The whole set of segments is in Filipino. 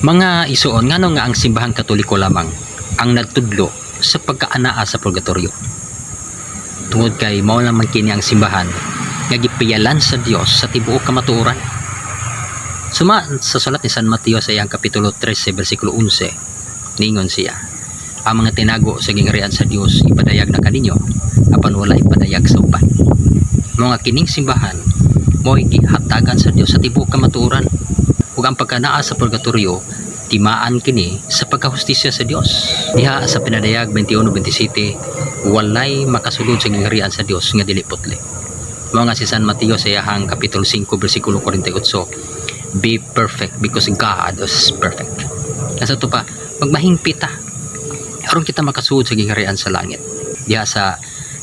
Mga isuon ngano nga ang simbahang Katoliko lamang ang nagtudlo sa pagkaanaa sa purgatorio. Tungod kay mao lamang kini ang simbahan nga gipiyalan sa Dios sa tibuok kamatuoran. Suma sa sulat ni San Mateo sa iyang kapitulo 13 bersikulo 11, ningon siya, ang mga tinago sa gingarian sa Dios ipadayag na kaninyo, apan wala ipadayag sa uban. Mga kining simbahan mo gihatagan sa Dios sa tibuok kamatuoran, ug ang pagkanaa sa purgatorio timaan kini sa pagkahustisya sa Dios. Diha sa pinadayag 21:27, walay makasulod sa gingarian sa Dios nga dili putli. Mao nga si San Mateo sa iyang kapitulo 5 bersikulo 48, be perfect because God is perfect. Nasa to pa, magmahingpita aron kita makasulod sa gingarian sa langit. Diha sa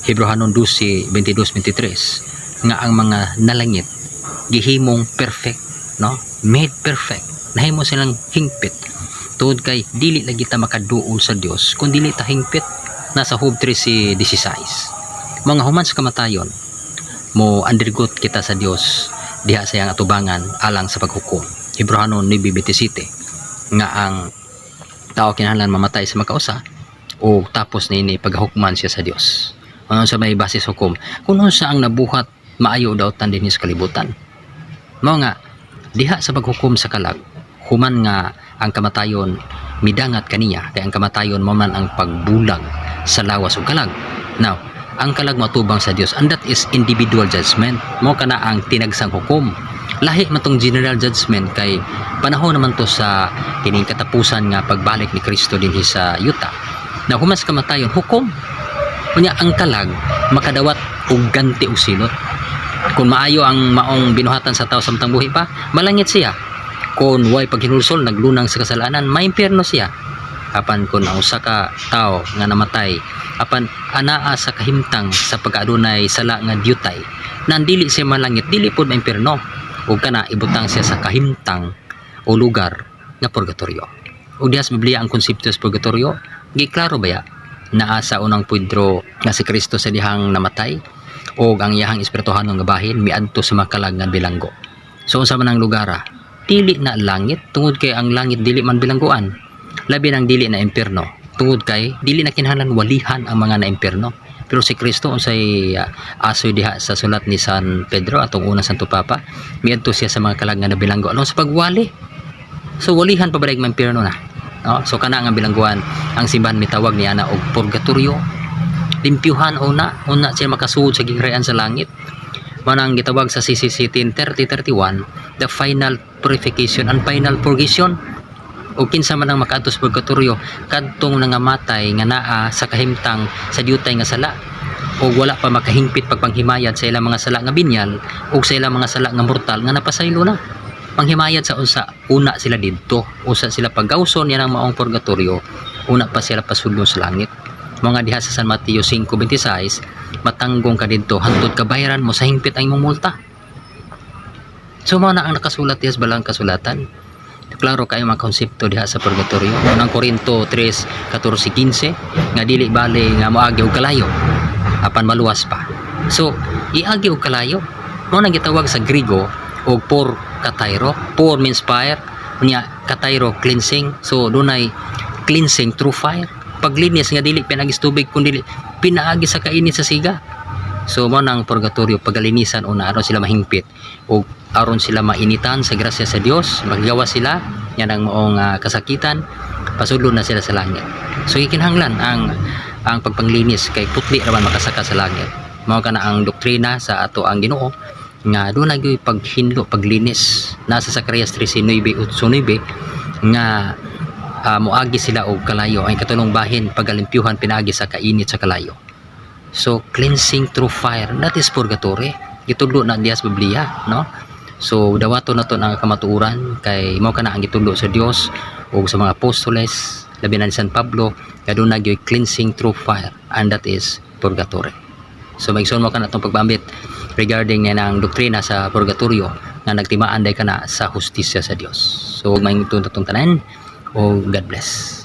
Hebrehanon 12:22-23 nga ang mga nalangit gihimong perfect, no? Made perfect. Nahimo silang hingpit. Tungod kay dili lagi ta makaduol sa Dios kun dili ta hingpit. Nasa Job 13:16. Mga human sa kamatayon mo undergot kita sa Dios diha sa iyang atubangan alang sa paghukom. Hebrehanon 9:27 nga ang tao kinahanglan mamatay sa makausa o tapos nini paghukman siya sa Dios. Ano sa may basis hukom kung unsa ang nabuhat maayo daw tan dinhi sa kalibutan. Mao nga diha sa paghukom sa kalag, human nga ang kamatayon midangat kaniya kay ang kamatayon mo man ang pagbulag sa lawas ug kalag. Now, ang kalag matubang sa Dios, and that is individual judgment. Mo kana ang tinagsang hukom. Lahi man tong general judgment kay panahon naman to sa kining katapusan nga pagbalik ni Kristo dinhi sa yuta. Na human sa kamatayon hukom. Unya ang kalag makadawat og ganti og silot. Kung maayo ang maong binuhatan sa tao samtang buhi pa, malangit siya. Kung way paghinulsol naglunang sa kasalanan, may impyerno siya. Apan kung ang usa ka tao nga namatay, apan anaa sa kahimtang sa pagkaadunay sala nga diyutay, nandili siya malangit, dili pod maimpyerno. Ug kana ibutang siya sa kahimtang o lugar nga purgatorio. Ug diha sa Biblia ang konsepto sa purgatorio, giklaro ba ya? Naa sa unang Pedro nga si Kristo sa dihang namatay o ang iyahang espirituhanong nga bahin miadto sa makalag nga bilanggo. So unsa man ang lugara? Dili na langit, tungod kay ang langit dili man bilangguan. Labi nang dili na impyerno, tungod kay dili na kinahanglan walihan ang mga na impyerno. Pero si Kristo unsay asoy diha sa sulat ni San Pedro atong unang Santo Papa, miadto siya sa mga kalag nga nabilanggo along sa pagwali. So walihan pa ba ang impyerno na? No? So kana nga bilangguan ang simbahan mitawag niya na og purgatorio. Limpyuhan una siya makasuod sa gingarian sa langit. Manang gitawag sa CCC 10:30-31, the final purification and final purgation. O kinsa man ang makaadto sa purgatorio kadtong nangamatay nga naa sa kahimtang sa diyutay nga sala o wala pa makahingpit pagpanghimayad sa ilang mga sala nga binyal o sa ilang mga sala nga mortal nga napasaylo na. Panghimayad sa unsa una sila didto, usa sila paggawson yan ang maong purgatorio, una pa sila pasulong sa langit. Mga diha sa San Mateo 5:26, matanggong ka didto hangtod kabayaran mo sa hingpit ang imong multa. So mao na ang nakasulat diha sa balang kasulatan. Klaro kayo mga konsepto diha sa purgatorio. Unang Korinto 3:14-15 nga dili bali nga moagi og kalayo apan maluwas pa. So iagi og kalayo mao nang gitawag sa Griego og por katairo. Por means fire, unya katairo cleansing. So dunay cleansing through fire. Paglinis nga dili pinagis tubig kundi pinaagi sa kainit sa siga. So mao nang purgatorio, pagalinisan una aron sila mahingpit o aron sila mainitan sa grasya sa Dios, maggawa sila yan ang maong kasakitan, pasudlo na sila sa langit. So gikinahanglan ang pagpanglinis kay putli raman makasaka sa langit. Mao kana ang doktrina sa ato ang Ginoo nga doon nagyoy paghinlo, paglinis. Nasa Zacarias 13:9-9 nga moagi sila og kalayo ay katulong bahin pagalimpyuhan pinagi sa kainit sa kalayo. So cleansing through fire, that is purgatory. Gitudlo na diha sa Biblia, no? So dawaton naton ang kamatuoran kay mao kana ang gitudlo sa Dios ug sa mga apostoles, labi na ni San Pablo, kaduna gyud cleansing through fire, and that is purgatory. So maigsoon mo kana atong pagbambit regarding nang doktrina sa purgatorio nga nagtimaan day kana sa hustisya sa Dios. So maington tatong tanan. Oh, God bless.